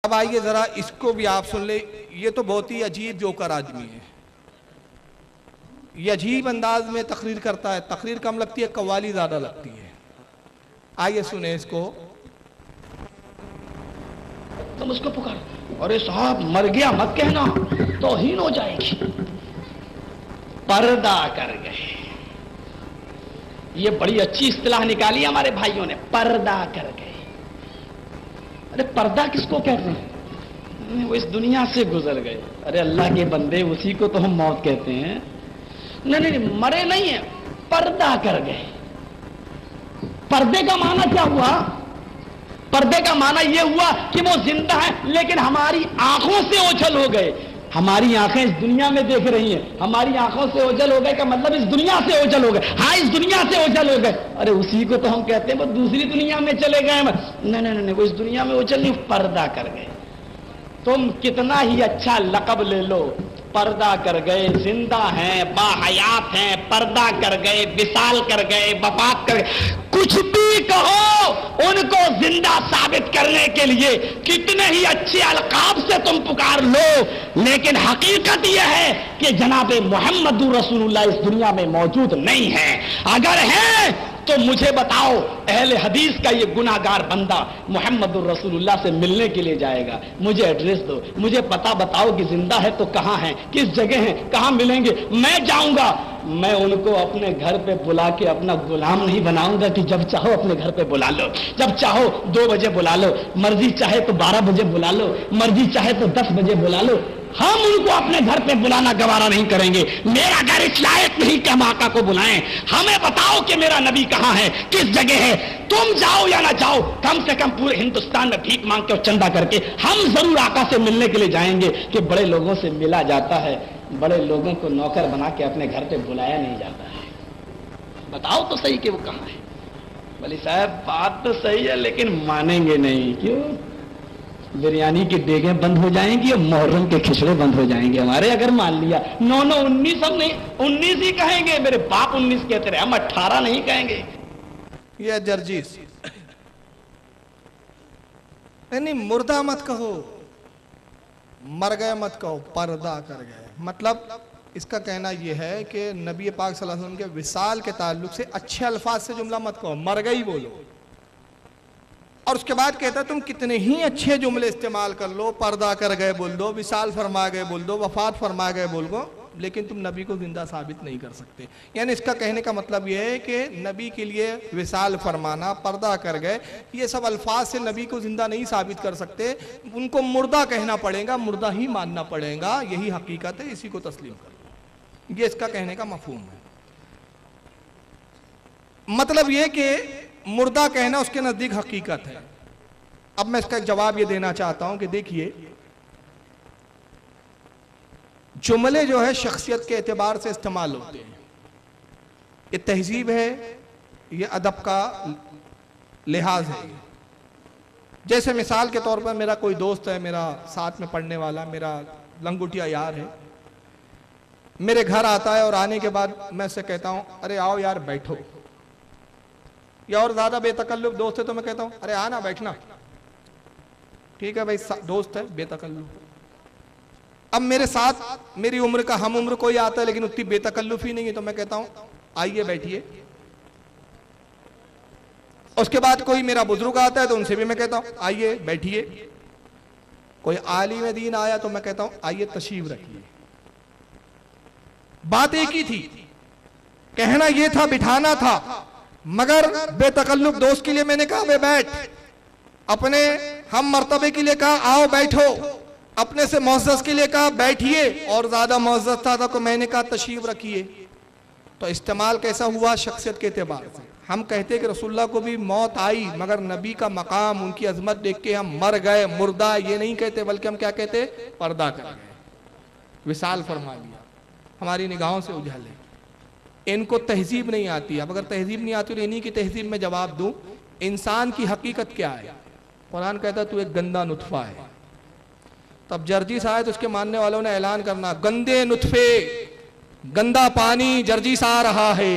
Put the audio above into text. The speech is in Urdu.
اب آئیے ذرا اس کو بھی آپ سن لیں. یہ تو بہت ہی عجیب جوکر آدمی ہے. یہ عجیب انداز میں تقریر کرتا ہے. تقریر کم لگتی ہے, قوالی زیادہ لگتی ہے. آئیے سنیں اس کو. تم اس کو پکارو, ارے صاحب مر گیا مت کہنا, توہین ہو جائے گی. پردہ کر گئے. یہ بڑی اچھی اصطلاح نکالی ہمارے بھائیوں نے, پردہ کر گئے. ارے پردہ کس کو کہتے ہیں؟ وہ اس دنیا سے گزر گئے. ارے اللہ کے بندے, اسی کو تو ہم موت کہتے ہیں. نہیں, مرے نہیں ہیں, پردہ کر گئے. پردے کا معنی کیا ہوا؟ پردے کا معنی یہ ہوا کہ وہ زندہ ہے لیکن ہماری آنکھوں سے اوجھل ہو گئے. ہماری آنکھیں اس دنیا میں دیکھ رہی ہیں, ہماری آنکھوں سے اوجھل ہو گئے کا مطلب اس دنیا سے اوجھل ہو گئے. ہاں, اس دنیا سے اوجھل ہو گئے. ارے اسی کو تو ہم کہتے ہیں وہ دوسری دنیا میں چلے گئے. نہیں, وہ اس دنیا میں اوجھل نہیں, پردہ کر گئے. تم کتنا ہی اچھا لقب لے لو, پردہ کر گئے. زندہ ہیں, باحیات ہیں, پردہ کر گئے, وصال کر گئے, وفات کر گئے, کچھ بھی کہو, ان کو زندہ ثابت کرنے کے لیے کتنے ہی اچھے القاب سے تم پکار لو, لیکن حقیقت یہ ہے کہ جناب محمد رسول اللہ اس دنیا میں موجود نہیں ہے. اگر ہے تو مجھے بتاؤ, اہل حدیث کا یہ گناہگار بندہ محمد الرسول اللہ سے ملنے کے لیے جائے گا. مجھے ایڈریس دو, مجھے پتہ بتاؤ کہ زندہ ہے تو کہاں ہیں, کس جگہ ہیں, کہاں ملیں گے. میں جاؤں گا. میں ان کو اپنے گھر پہ بلا کے اپنا غلام نہیں بناؤں گا کہ جب چاہو اپنے گھر پہ بلا لو, جب چاہو 2 بجے بلا لو, مرضی چاہے تو 12 بجے بلا لو, مرضی چاہے تو 10 بجے بلا لو. ہم ان کو اپنے گھر پہ بلانا گوارا نہیں کریں گے. میرا گھر اس لائق نہیں کہ ہم آقا کو بلائیں. ہمیں بتاؤ کہ میرا نبی کہاں ہے, کس جگہ ہے. تم جاؤ یا نہ جاؤ, کم سے کم پورے ہندوستان میں بھیک مانگ کے اور چندہ کر کے ہم ضرور آقا سے ملنے کے لیے جائیں گے. کہ بڑے لوگوں سے ملا جاتا ہے, بڑے لوگوں کو نوکر بنا کے اپنے گھر پہ بلایا نہیں جاتا ہے. بتاؤ تو صحیح کہ وہ کہاں ہے. ولی صاحب بات تو صحیح ہے لیکن مانیں گے نہیں. کیوں؟ بریانی کی دیگیں بند ہو جائیں گی اور محرم کے کھچڑے بند ہو جائیں گے ہمارے. اگر مان لیا 19 ہم نہیں 19 ہی کہیں گے. میرے باپ 19 کہتے رہے, ہم 18 نہیں کہیں گے. یہ جرجیس نہیں, مردہ مت کہو, مر گئے مت کہو, پردہ کر گئے. مطلب اس کا کہنا یہ ہے کہ نبی پاک صلی اللہ علیہ وسلم کے وصال کے تعلق سے اچھے الفاظ سے جملہ مت کہو, مر گئی بولو. اور اس کے بعد کہتا ہے تم کتنے ہی اچھے جملے استعمال کر لو, پردہ کر گئے بول دو, وصال فرما گئے بول دو, وفات فرما گئے بول دو, لیکن تم نبی کو زندہ ثابت نہیں کر سکتے. یعنی اس کا کہنے کا مطلب یہ ہے کہ نبی کے لیے وصال فرمانا, پردہ کر گئے, یہ سب الفاظ سے نبی کو زندہ نہیں ثابت کر سکتے. ان کو مردہ کہنا پڑے گا, مردہ ہی ماننا پڑے گا. یہی حقیقت ہے, اسی کو تسلیم کر. یہ اس کا کہنے کا مفہوم ہے. مطلب یہ کہ مردہ کہنا اس کے نزدیک حقیقت ہے. اب میں اس کا ایک جواب یہ دینا چاہتا ہوں کہ دیکھیے, جملے جو ہے شخصیت کے اعتبار سے استعمال ہوتے ہیں. یہ تہذیب ہے, یہ ادب کا لحاظ ہے. جیسے مثال کے طور پر میرا کوئی دوست ہے, میرا ساتھ میں پڑھنے والا, میرا لنگوٹیا یار ہے, میرے گھر آتا ہے اور آنے کے بعد میں اسے کہتا ہوں ارے آؤ یار بیٹھو. یا اور زیادہ بے تکلف دوست ہے تو میں کہتا ہوں ارے آنا بیٹھنا. ٹھیک ہے بھائی, دوست ہے بے تکلف. اب میرے ساتھ میری عمر کا ہم عمر کوئی آتا ہے لیکن اتنی بے تکلف ہی نہیں ہے تو میں کہتا ہوں آئیے بیٹھیے. اس کے بعد کوئی میرا بزرگ آتا ہے تو ان سے بھی میں کہتا ہوں آئیے بیٹھیے. کوئی عالم دین آیا تو میں کہتا ہوں آئیے تشریف رکھیے. بات ایک ہی تھی, کہنا یہ تھا, بٹھانا تھا, مگر بے تکلف دوست کے لیے میں نے کہا بے بیٹھ, اپنے ہم مرتبے کے لیے کہا آؤ بیٹھو, اپنے سے معزز کے لیے کہا بیٹھیے, اور زیادہ معزز تھا تو میں نے کہا تشریف رکھیے. تو استعمال کیسا ہوا شخصیت کے اعتبار سے. ہم کہتے کہ رسول اللہ کو بھی موت آئی مگر نبی کا مقام, ان کی عظمت دیکھ کے ہم مر گئے, مردہ یہ نہیں کہتے, بلکہ ہم کیا کہتے, پردہ کر گئے, وصال فرما لیا, ہماری نگاہوں سے اجھل ہے. ان کو تہذیب نہیں آتی. اب اگر تہذیب نہیں آتی تو انہی کی تہذیب میں جواب دوں. انسان کی حقیقت کیا ہے؟ قرآن کہتا ہے تو ایک گندا نطفہ ہے. تب جرجیس آئے تو اس کے ماننے والوں نے اعلان کرنا گندے نطفے, گندا پانی جرجیس آ رہا ہے.